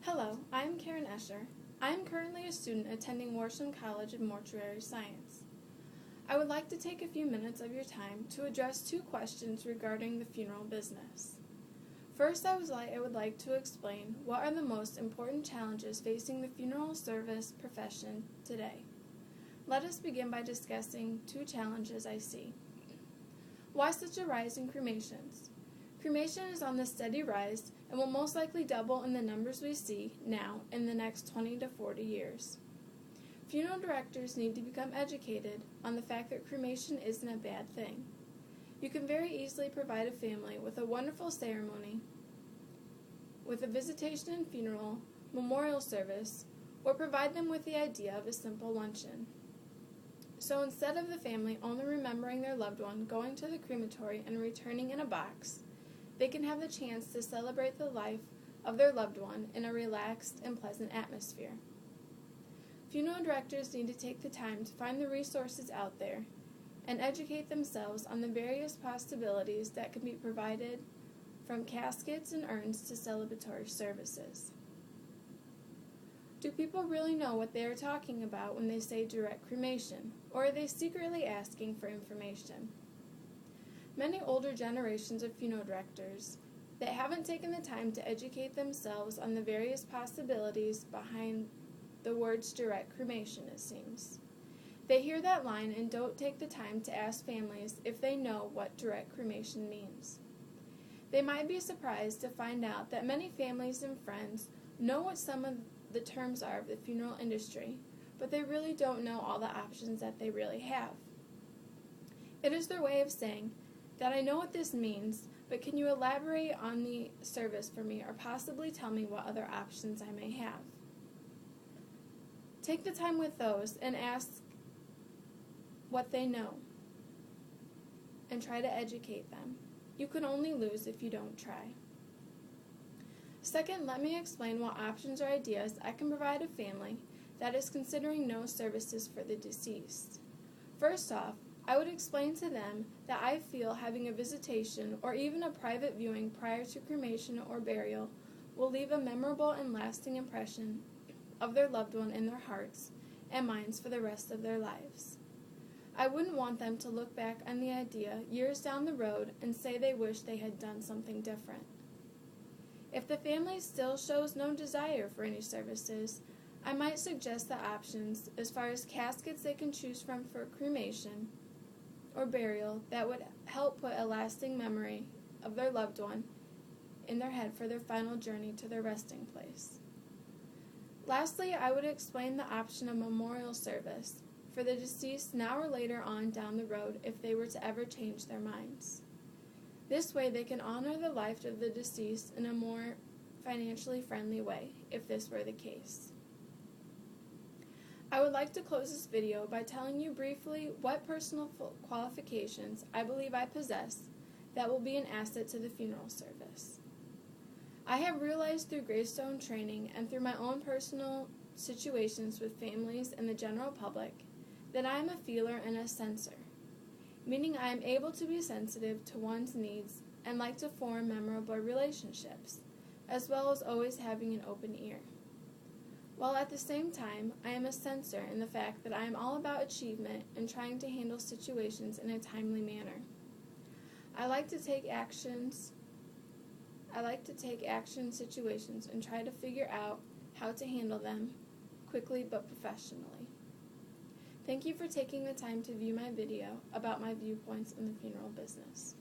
Hello, I am Karen Escher. I am currently a student attending Worsham College of Mortuary Science. I would like to take a few minutes of your time to address two questions regarding the funeral business. First, I would like to explain what are the most important challenges facing the funeral service profession today. Let us begin by discussing two challenges I see. Why such a rise in cremations? Cremation is on the steady rise and will most likely double in the numbers we see now in the next 20 to 40 years. Funeral directors need to become educated on the fact that cremation isn't a bad thing. You can very easily provide a family with a wonderful ceremony, with a visitation and funeral, memorial service, or provide them with the idea of a simple luncheon. So instead of the family only remembering their loved one going to the crematory and returning in a box, they can have the chance to celebrate the life of their loved one in a relaxed and pleasant atmosphere. Funeral directors need to take the time to find the resources out there and educate themselves on the various possibilities that can be provided, from caskets and urns to celebratory services. Do people really know what they are talking about when they say direct cremation, or are they secretly asking for information? Many older generations of funeral directors that haven't taken the time to educate themselves on the various possibilities behind the words direct cremation, it seems. They hear that line and don't take the time to ask families if they know what direct cremation means. They might be surprised to find out that many families and friends know what some of the terms are of the funeral industry, but they really don't know all the options that they really have. It is their way of saying that I know what this means, but can you elaborate on the service for me or possibly tell me what other options I may have? Take the time with those and ask what they know and try to educate them. You can only lose if you don't try. Second, let me explain what options or ideas I can provide a family that is considering no services for the deceased. First off, I would explain to them that I feel having a visitation or even a private viewing prior to cremation or burial will leave a memorable and lasting impression of their loved one in their hearts and minds for the rest of their lives. I wouldn't want them to look back on the idea years down the road and say they wish they had done something different. If the family still shows no desire for any services, I might suggest the options as far as caskets they can choose from for cremation or burial that would help put a lasting memory of their loved one in their head for their final journey to their resting place. Lastly, I would explain the option of memorial service for the deceased now or later on down the road if they were to ever change their minds. This way they can honor the life of the deceased in a more financially friendly way, if this were the case. I would like to close this video by telling you briefly what personal qualifications I believe I possess that will be an asset to the funeral service. I have realized through gravestone training and through my own personal situations with families and the general public that I am a feeler and a sensor, meaning I am able to be sensitive to one's needs and like to form memorable relationships, as well as always having an open ear. While at the same time, I am a sensor in the fact that I am all about achievement and trying to handle situations in a timely manner. I like to take action situations and try to figure out how to handle them quickly but professionally. Thank you for taking the time to view my video about my viewpoints in the funeral business.